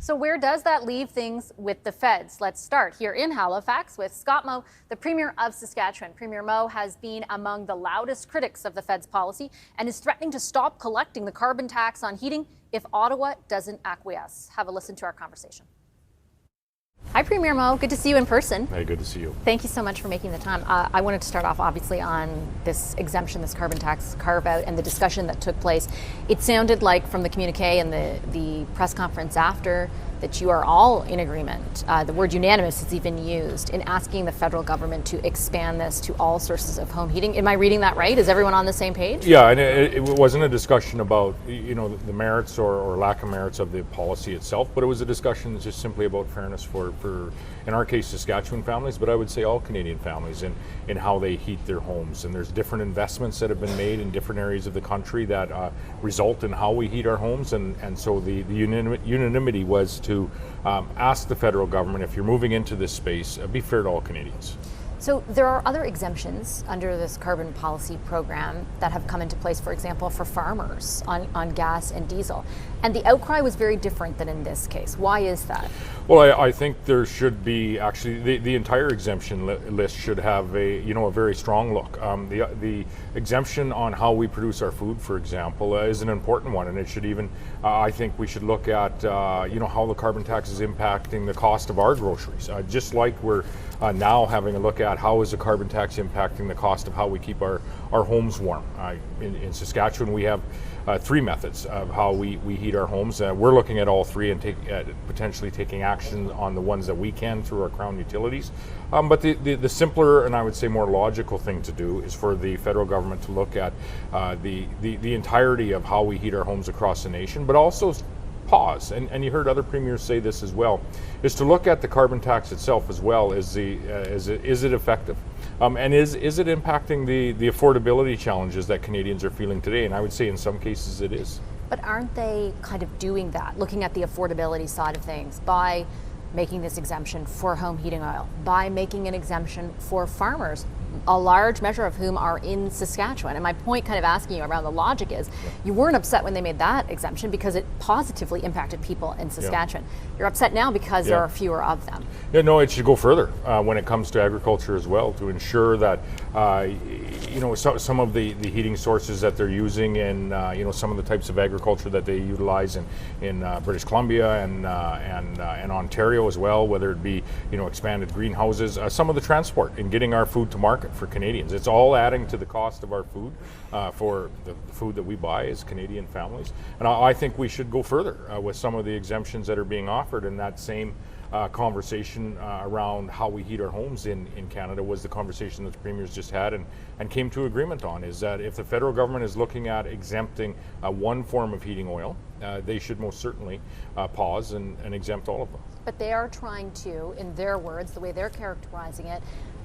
So where does that leave things with the feds? Let's start here in Halifax with Scott Moe, the Premier of Saskatchewan. Premier Moe has been among the loudest critics of the feds' policy and is threatening to stop collecting the carbon tax on heating if Ottawa doesn't acquiesce. Have a listen to our conversation. Hi, Premier Moe. Good to see you in person. Hey, good to see you. Thank you so much for making the time. I wanted to start off, obviously, on this exemption, this carbon tax carve-out, and the discussion that took place. It sounded like from the communique and the press conference after that you are all in agreement. The word unanimous is even used in asking the federal government to expand this to all sources of home heating. Am I reading that right? Is everyone on the same page? Yeah, and it wasn't a discussion about the merits or lack of merits of the policy itself, but it was a discussion just simply about fairness for in our case, Saskatchewan families, but I would say all Canadian families in how they heat their homes. And there's different investments that have been made in different areas of the country that result in how we heat our homes. And so the unanimity was to ask the federal government, if you're moving into this space, be fair to all Canadians. So there are other exemptions under this carbon policy program that have come into place, for example, for farmers on gas and diesel. And the outcry was very different than in this case. Why is that? Well, I think there should be actually the entire exemption list should have a very strong look. The exemption on how we produce our food, for example, is an important one, and it should even I think we should look at how the carbon tax is impacting the cost of our groceries, just like we're now having a look at how is the carbon tax impacting the cost of how we keep our homes warm. In Saskatchewan, we have three methods of how we heat our homes. We're looking at all three and potentially taking action on the ones that we can through our Crown utilities. But the simpler and I would say more logical thing to do is for the federal government to look at the entirety of how we heat our homes across the nation, but also pause, and you heard other premiers say this as well, is to look at the carbon tax itself as well. Is it effective? And is it impacting the affordability challenges that Canadians are feeling today? And I would say in some cases it is. But aren't they kind of doing that, looking at the affordability side of things by making this exemption for home heating oil, by making an exemption for farmers, a large measure of whom are in Saskatchewan? And my point kind of asking you around the logic is, you weren't upset when they made that exemption because it positively impacted people in Saskatchewan. You're upset now because there are fewer of them. Yeah, no, it should go further when it comes to agriculture as well, to ensure that some of the heating sources that they're using in some of the types of agriculture that they utilize in British Columbia and Ontario as well, whether it be expanded greenhouses, some of the transport and getting our food to market for Canadians. It's all adding to the cost of our food for the food that we buy as Canadian families. And I think we should go further with some of the exemptions that are being offered. In that same conversation around how we heat our homes in Canada was the conversation that the premiers just had and came to agreement on, is that if the federal government is looking at exempting one form of heating oil, they should most certainly pause and exempt all of them. But they are trying to, in their words, the way they're characterizing it,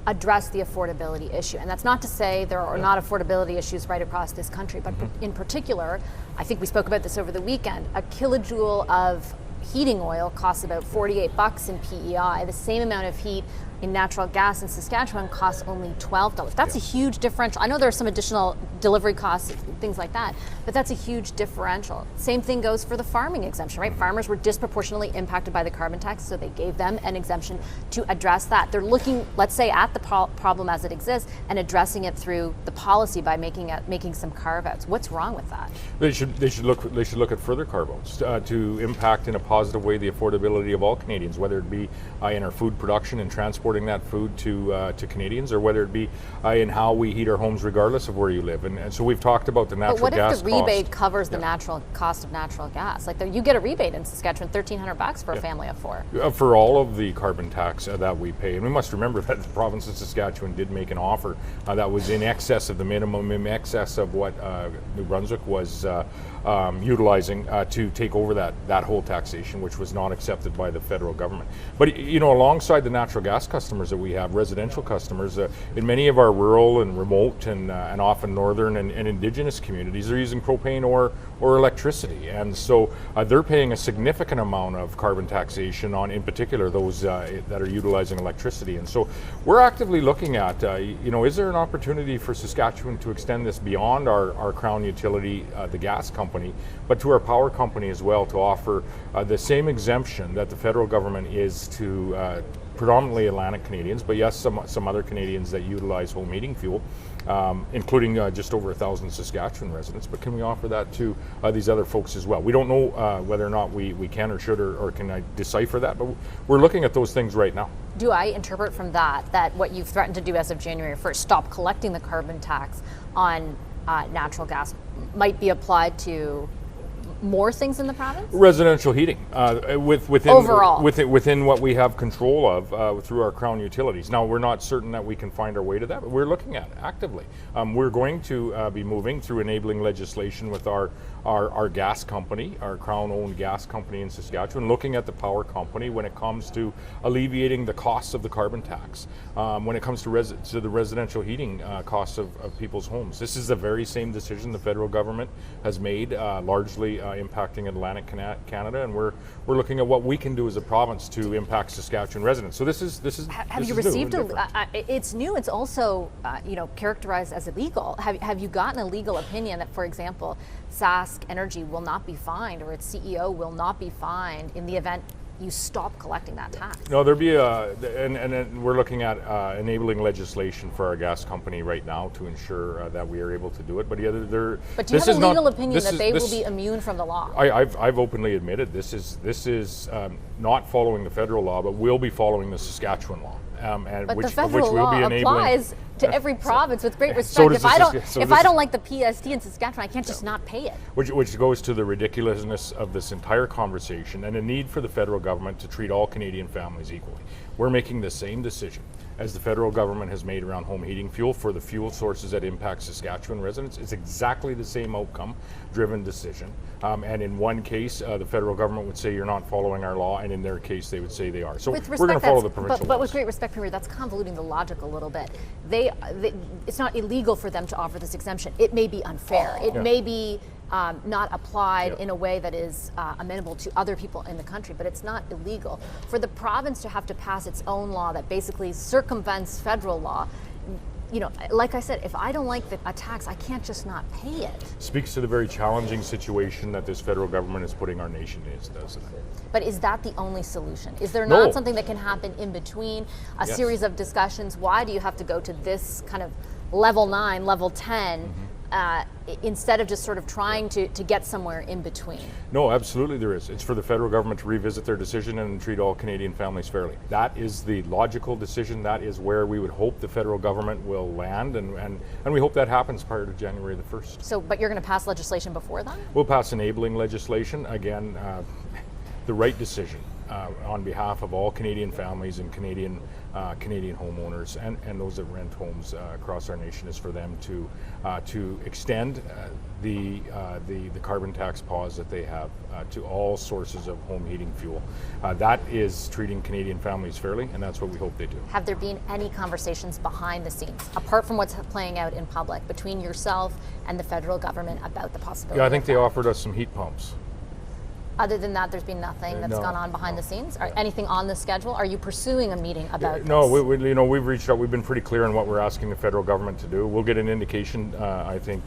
address the affordability issue. And that's not to say there are not affordability issues right across this country, but in particular, I think we spoke about this over the weekend, a kilojoule of heating oil costs about $48 in PEI. The same amount of heat in natural gas in Saskatchewan costs only $12. That's a huge differential. I know there are some additional delivery costs, things like that, but that's a huge differential. Same thing goes for the farming exemption, right? Farmers were disproportionately impacted by the carbon tax, so they gave them an exemption to address that. They're looking, let's say, at the problem as it exists and addressing it through the policy by making some carve-outs. What's wrong with that? They should look at further carve-outs to impact in a positive way the affordability of all Canadians, whether it be in our food production and transporting that food to Canadians, or whether it be in how we heat our homes regardless of where you live. And so we've talked about the natural gas cost. But what if the rebate covers the natural cost of natural gas? Like you get a rebate in Saskatchewan, $1,300 for a family of four. For all of the carbon tax that we pay. And we must remember that the province of Saskatchewan did make an offer that was in excess of the minimum, in excess of what New Brunswick was utilizing to take over that whole taxation, which was not accepted by the federal government. But alongside the natural gas customers that we have, residential customers. In many of our rural and remote and often northern and indigenous communities, they're using propane or electricity. And so they're paying a significant amount of carbon taxation on, in particular, those that are utilizing electricity. And so we're actively looking at, is there an opportunity for Saskatchewan to extend this beyond our Crown utility, the gas company, but to our power company as well, to offer the same exemption that the federal government is to predominantly Atlantic Canadians, but yes, some other Canadians that utilize home heating fuel, including just over 1,000 Saskatchewan residents. But can we offer that to these other folks as well? We don't know whether or not we can or should or can I decipher that, but we're looking at those things right now. Do I interpret from that what you've threatened to do as of January 1st, stop collecting the carbon tax on natural gas, might be applied to more things in the province? Residential heating, within Overall. within what we have control of through our Crown utilities. Now, we're not certain that we can find our way to that, but we're looking at it actively. We're going to be moving through enabling legislation with our gas company, our Crown-owned gas company in Saskatchewan, looking at the power company when it comes to alleviating the costs of the carbon tax, when it comes to the residential heating costs of people's homes. This is the very same decision the federal government has made, largely impacting Atlantic Canada, and we're looking at what we can do as a province to impact Saskatchewan residents. So this is Have this you is received new and it's new, it's also characterized as illegal. Have you gotten a legal opinion that, for example, Sask Energy will not be fined, or its CEO will not be fined in the event you stop collecting that tax? No, there'd be and we're looking at enabling legislation for our gas company right now to ensure that we are able to do it. But But do you have a legal opinion that they will be immune from the law? I've openly admitted this is not following the federal law, but will be following the Saskatchewan law. But which, the federal of which we'll be law enabling. applies to every province with great respect. So does If I don't like the PST in Saskatchewan, I can't just not pay it. Which goes to the ridiculousness of this entire conversation and a need for the federal government to treat all Canadian families equally. We're making the same decision as the federal government has made around home heating fuel for the fuel sources that impact Saskatchewan residents. It's exactly the same outcome-driven decision. And in one case, the federal government would say you're not following our law, and in their case, they would say they are. So we're going to follow the provincial laws. But with great respect, Premier, that's convoluting the logic a little bit. It's not illegal for them to offer this exemption. It may be unfair. It may be not applied in a way that is amenable to other people in the country, but it's not illegal. For the province to have to pass its own law that basically circumvents federal law, like I said, if I don't like a tax, I can't just not pay it. Speaks to the very challenging situation that this federal government is putting our nation in, doesn't it? But is that the only solution? Is there No. not something that can happen in between a series of discussions? Why do you have to go to this kind of level 9, level 10, instead of just sort of trying to get somewhere in between? No, absolutely there is. It's for the federal government to revisit their decision and treat all Canadian families fairly. That is the logical decision. That is where we would hope the federal government will land, and we hope that happens prior to January the 1st. So, but you're going to pass legislation before then? We'll pass enabling legislation. Again, the right decision on behalf of all Canadian families and Canadian homeowners and those that rent homes across our nation is for them to extend the carbon tax pause that they have to all sources of home heating fuel. That is treating Canadian families fairly, and that's what we hope they do. Have there been any conversations behind the scenes, apart from what's playing out in public, between yourself and the federal government about the possibility? Yeah, I think of they that? offered us some heat pumps. Other than that, there's been nothing that's No, gone on behind no. the scenes? Anything on the schedule? Are you pursuing a meeting about this? No, we've reached out. We've been pretty clear on what we're asking the federal government to do. We'll get an indication, I think,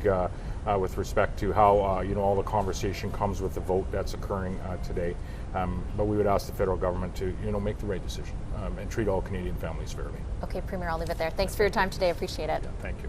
with respect to how all the conversation comes with the vote that's occurring today. But we would ask the federal government to make the right decision and treat all Canadian families fairly. Okay, Premier, I'll leave it there. Thanks for your time today. Appreciate it. Thank you.